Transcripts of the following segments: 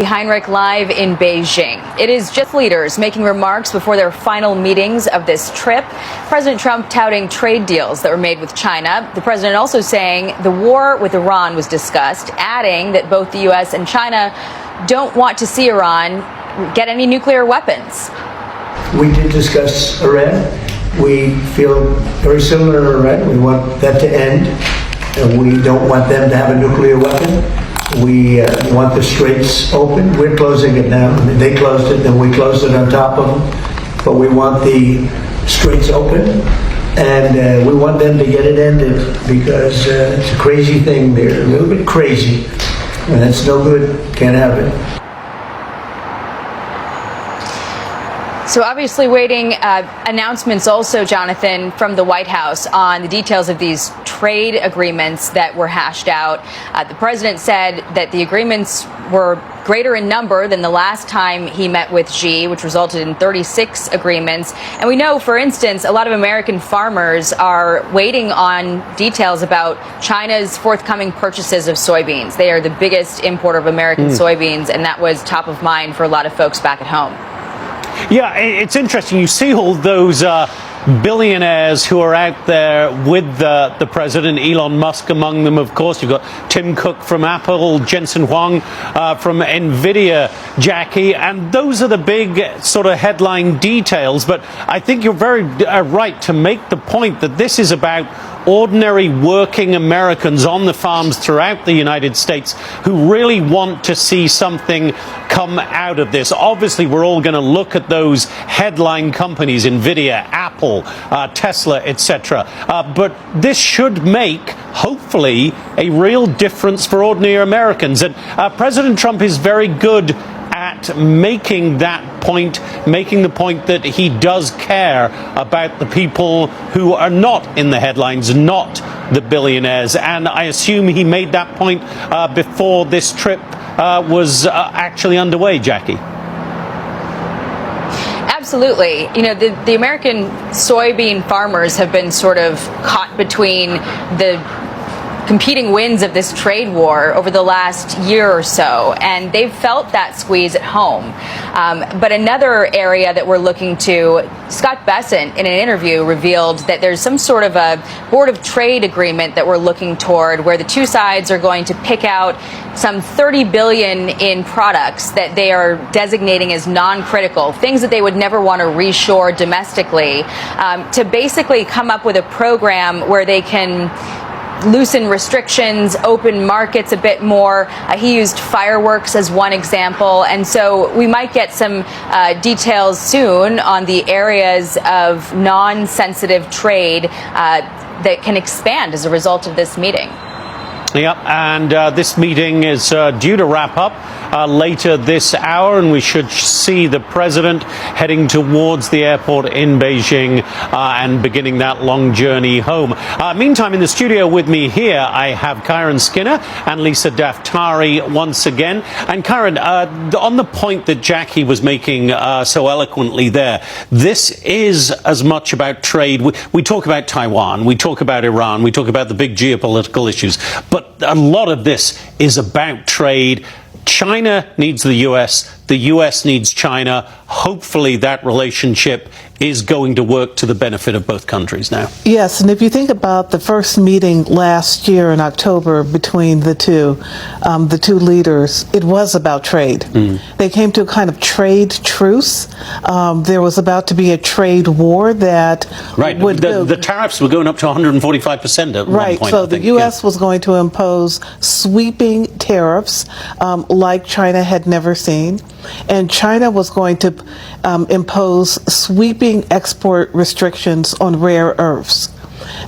Heinrich live in Beijing. It is just leaders making remarks before their final meetings of this trip. President Trump touting trade deals that were made with China. The president also saying the war with Iran was discussed, adding that both the U.S. and China don't want to see Iran get any nuclear weapons. We did discuss Iran. We feel very similar to Iran. We want that to end. We don't want them to have a nuclear weapon. We want the straits open. We're closing it now. They closed it, then we closed it on top of them. But we want the straits open, and we want them to get it ended because it's a crazy thing. They're a little bit crazy, and that's no good. Can't have it. So obviously waiting announcements also, Jonathan, from the White House on the details of these trade agreements that were hashed out. The president said that the agreements were greater in number than the last time he met with Xi, which resulted in 36 agreements. And we know, for instance, a lot of American farmers are waiting on details about China's forthcoming purchases of soybeans. They are the biggest importer of American soybeans, and that was top of mind for a lot of folks back at home. Yeah, it's interesting. You see all those billionaires who are out there with the president, Elon Musk among them, of course. You've got Tim Cook from Apple, Jensen Huang from NVIDIA, Jackie, and those are the big sort of headline details. But I think you're very right to make the point that this is about ordinary working Americans on the farms throughout the United States who really want to see something come out of this. Obviously, we're all going to look at those headline companies, NVIDIA, Apple, Tesla, etc. But this should make, hopefully, a real difference for ordinary Americans. And President Trump is very good at making that point, making the point that he does care about the people who are not in the headlines, not the billionaires. And I assume he made that point before this trip was actually underway, Jackie. Absolutely. You know, the American soybean farmers have been sort of caught between the competing winds of this trade war over the last year or so, and they've felt that squeeze at home. But another area that we're looking to, Scott Bessent in an interview revealed that there's some sort of a Board of Trade agreement that we're looking toward where the two sides are going to pick out some $30 billion in products that they are designating as non-critical, things that they would never want to reshore domestically, to basically come up with a program where they can loosen restrictions, open markets a bit more. He used fireworks as one example. And so we might get some details soon on the areas of non-sensitive trade that can expand as a result of this meeting. Yep, and this meeting is due to wrap up later this hour, and we should see the president heading towards the airport in Beijing and beginning that long journey home. Meantime, in the studio with me here, I have Kieron Skinner and Lisa Daftari once again. And Kieron, on the point that Jackie was making so eloquently there, this is as much about trade. We talk about Taiwan, we talk about Iran, we talk about the big geopolitical issues, but a lot of this is about trade. China needs the US needs China. Hopefully that relationship is going to work to the benefit of both countries now. Yes, and if you think about the first meeting last year in October between the two leaders, it was about trade. They came to a kind of trade truce. There was about to be a trade war that would the tariffs were going up to 145% at one point. So the U.S. was going to impose sweeping tariffs like China had never seen, and China was going to impose sweeping export restrictions on rare earths.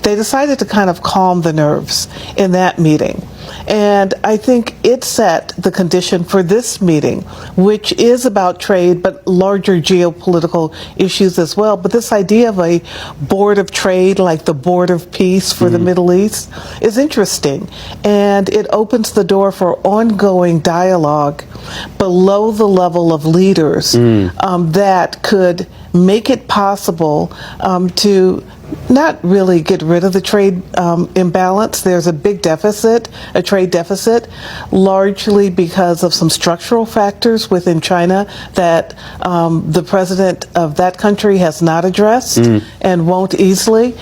They decided to kind of calm the nerves in that meeting. And I think it set the condition for this meeting, which is about trade, but larger geopolitical issues as well. But this idea of a board of trade, like the Board of Peace for the Middle East, is interesting. And it opens the door for ongoing dialogue below the level of leaders that could make it possible to not really get rid of the trade imbalance. There's a big deficit, a trade deficit, largely because of some structural factors within China that the president of that country has not addressed and won't easily.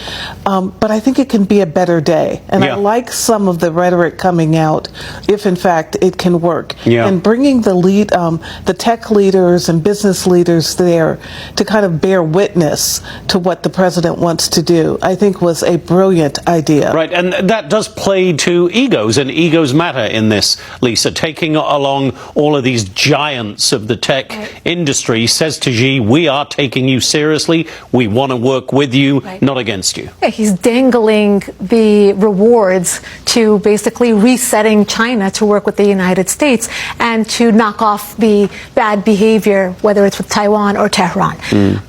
But I think it can be a better day. And I like some of the rhetoric coming out, if in fact it can work. And bringing the tech leaders and business leaders there to kind of bear witness to what the president wants to do, I think was a brilliant idea. Right, and that does play to egos, and egos matter in this, Lisa. Taking along all of these giants of the tech industry says to Xi, we are taking you seriously, we want to work with you, not against you. Yeah, he's dangling the rewards to basically resetting China to work with the United States and to knock off the bad behavior, whether it's with Taiwan or Tehran.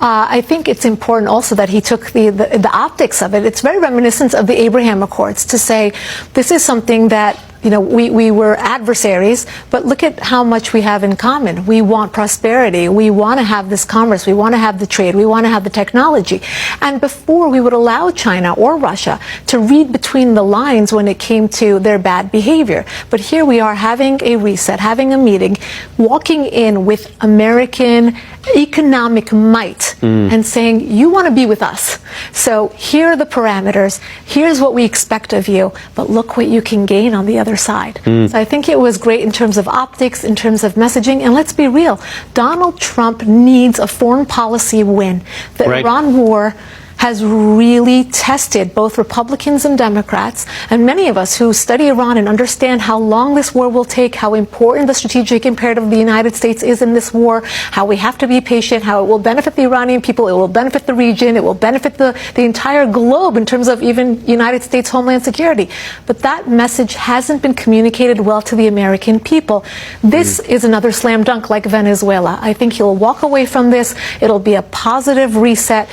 I think it's important also that he took the optics of it. It's very reminiscent of the Abraham Accords to say this is something that, you know, we were adversaries, but look at how much we have in common. We want prosperity. We want to have this commerce. We want to have the trade. We want to have the technology. And before, we would allow China or Russia to read between the lines when it came to their bad behavior. But here we are having a reset, having a meeting, walking in with American economic might and saying, you want to be with us. So here are the parameters. Here's what we expect of you. But look what you can gain on the other side. So I think it was great in terms of optics, in terms of messaging. And let's be real, Donald Trump needs a foreign policy win. The Iran war has really tested both Republicans and Democrats, and many of us who study Iran and understand how long this war will take, how important the strategic imperative of the United States is in this war, how we have to be patient, how it will benefit the Iranian people, it will benefit the region, it will benefit the entire globe in terms of even United States homeland security. But that message hasn't been communicated well to the American people. This is another slam dunk like Venezuela. I think he'll walk away from this. It'll be a positive reset.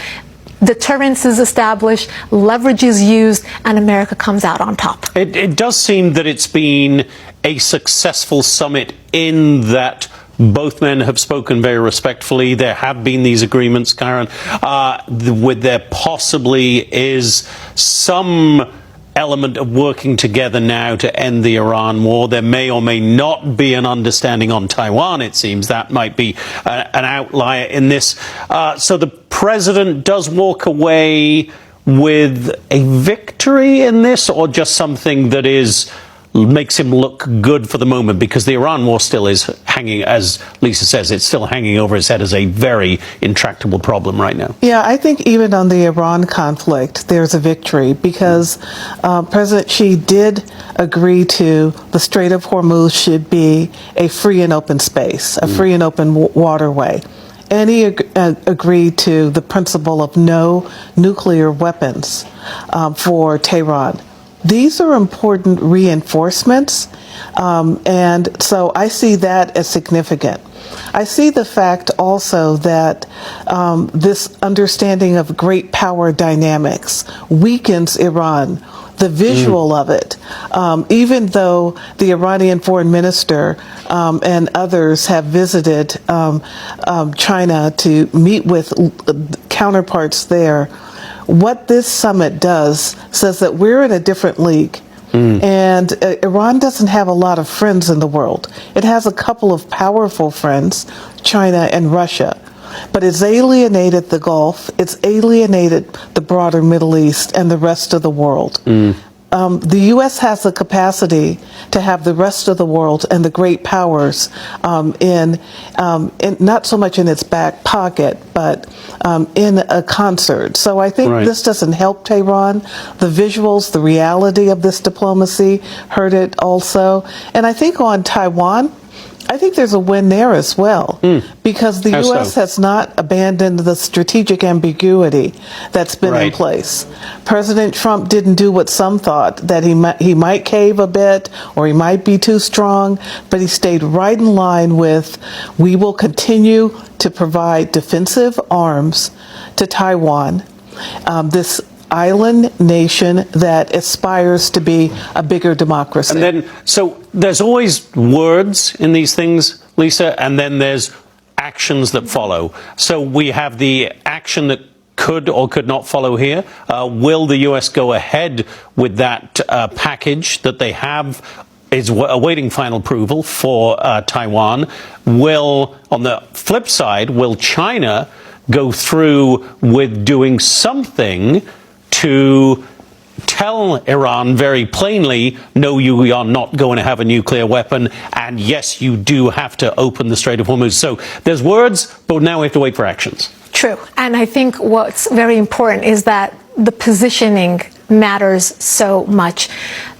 Deterrence is established, leverage is used, and America comes out on top. It does seem that it's been a successful summit in that both men have spoken very respectfully. There have been these agreements, Karen, with there possibly is some element of working together now to end the Iran war. There may or may not be an understanding on Taiwan, it seems. That might be an outlier in this. So the president does walk away with a victory in this, or just something that makes him look good for the moment, because the Iran war still is hanging, as Lisa says, it's still hanging over his head as a very intractable problem right now. Yeah, I think even on the Iran conflict, there's a victory, because President Xi did agree to the Strait of Hormuz should be a free and open space, a free and open waterway. And he agreed to the principle of no nuclear weapons for Tehran. These are important reinforcements, and so I see that as significant. I see the fact also that this understanding of great power dynamics weakens Iran. The visual of it, even though the Iranian foreign minister and others have visited China to meet with counterparts there, what this summit does says that we're in a different league. And Iran doesn't have a lot of friends in the world. It has a couple of powerful friends, China and Russia. But it's alienated the Gulf, it's alienated the broader Middle East and the rest of the world. The U.S. has the capacity to have the rest of the world and the great powers in not so much in its back pocket, but in a concert. So I think this doesn't help Tehran. The visuals, the reality of this diplomacy hurt it also. And I think on Taiwan, I think there's a win there as well, because the U.S. has not abandoned the strategic ambiguity that's been in place. President Trump didn't do what some thought, that he might cave a bit or he might be too strong, but he stayed right in line with, we will continue to provide defensive arms to Taiwan, this island nation that aspires to be a bigger democracy. And then, so there's always words in these things, Lisa, and then there's actions that follow. So we have the action that could or could not follow here. Will the U.S. go ahead with that package that they have is awaiting final approval for Taiwan? On the flip side, will China go through with doing something to tell Iran very plainly, no, you are not going to have a nuclear weapon, and yes, you do have to open the Strait of Hormuz? So there's words, but now we have to wait for actions. True. And I think what's very important is that the positioning matters so much.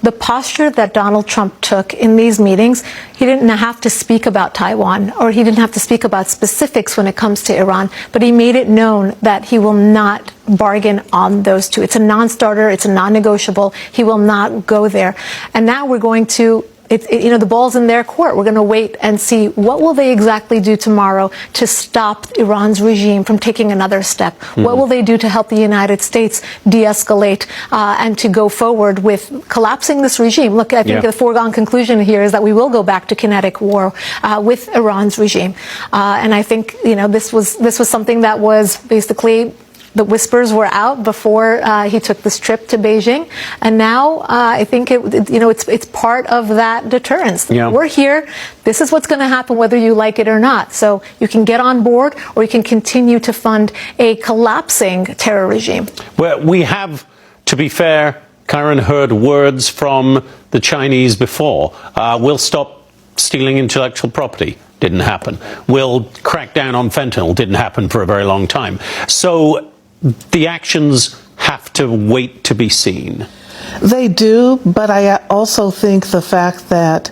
The posture that Donald Trump took in these meetings, he didn't have to speak about Taiwan, or he didn't have to speak about specifics when it comes to Iran, but he made it known that he will not bargain on those two. It's a non-starter, it's a non-negotiable. He will not go there. And now we're going to the ball's in their court. We're going to wait and see what will they exactly do tomorrow to stop Iran's regime from taking another step. What will they do to help the United States de-escalate and to go forward with collapsing this regime? Look, I think the foregone conclusion here is that we will go back to kinetic war with Iran's regime. And I think this was something that was basically, the whispers were out before he took this trip to Beijing, and now I think it's part of that deterrence. Yeah. We're here. This is what's going to happen, whether you like it or not. So you can get on board, or you can continue to fund a collapsing terror regime. Well, we have, to be fair, Karen, heard words from the Chinese before. We'll stop stealing intellectual property. Didn't happen. We'll crack down on fentanyl. Didn't happen for a very long time. So the actions have to wait to be seen. They do, but I also think the fact that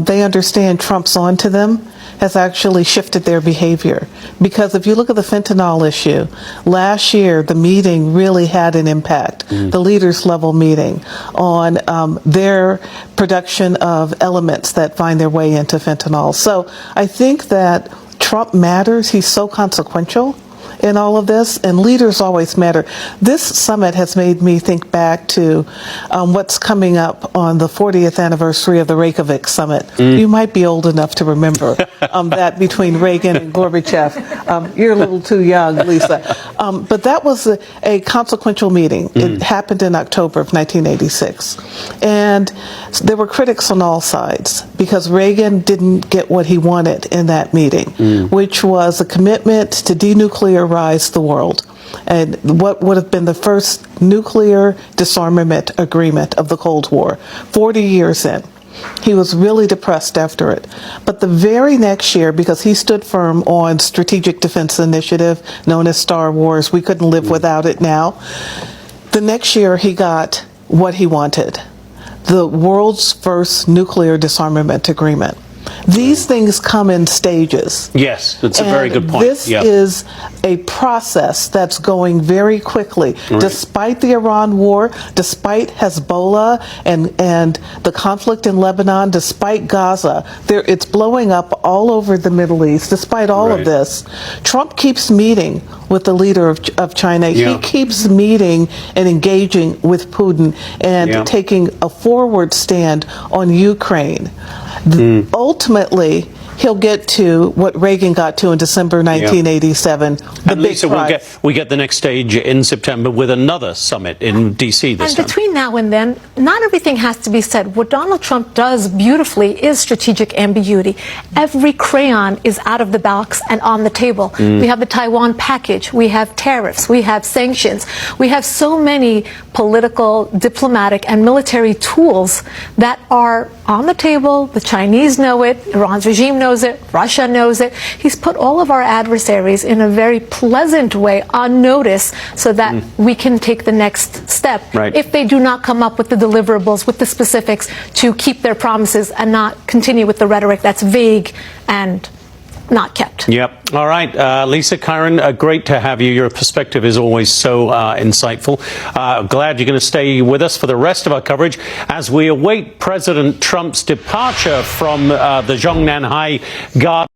they understand Trump's onto them has actually shifted their behavior. Because if you look at the fentanyl issue, last year the meeting really had an impact, the leaders level meeting, on their production of elements that find their way into fentanyl. So I think that Trump matters. He's so consequential in all of this, and leaders always matter. This summit has made me think back to what's coming up on the 40th anniversary of the Reykjavik summit. You might be old enough to remember that between Reagan and Gorbachev. You're a little too young, Lisa. But that was a consequential meeting. It happened in October of 1986. And there were critics on all sides because Reagan didn't get what he wanted in that meeting, which was a commitment to denuclearize the world, and what would have been the first nuclear disarmament agreement of the Cold War, 40 years in. He was really depressed after it. But the very next year, because he stood firm on Strategic Defense Initiative, known as Star Wars, we couldn't live without it now. The next year he got what he wanted, the world's first nuclear disarmament agreement. These things come in stages. Yes, that's a very good point. This is a process that's going very quickly. Right. Despite the Iran war, despite Hezbollah and the conflict in Lebanon, despite Gaza, it's blowing up all over the Middle East. Despite all of this, Trump keeps meeting with the leader of China. He keeps meeting and engaging with Putin and taking a forward stand on Ukraine. Ultimately, he'll get to what Reagan got to in December 1987. And Lisa, we get the next stage in September with another summit in D.C. this time. And between now and then, not everything has to be said. What Donald Trump does beautifully is strategic ambiguity. Every crayon is out of the box and on the table. We have the Taiwan package. We have tariffs. We have sanctions. We have so many political, diplomatic, and military tools that are on the table. The Chinese know it. Iran's regime knows it. Russia knows it. He's put all of our adversaries in a very pleasant way on notice so that we can take the next step if they do not come up with the deliverables, with the specifics to keep their promises and not continue with the rhetoric that's vague and not kept. Yep. All right. Lisa, Karen, great to have you. Your perspective is always so insightful. Glad you're going to stay with us for the rest of our coverage as we await President Trump's departure from the Zhongnanhai Garden.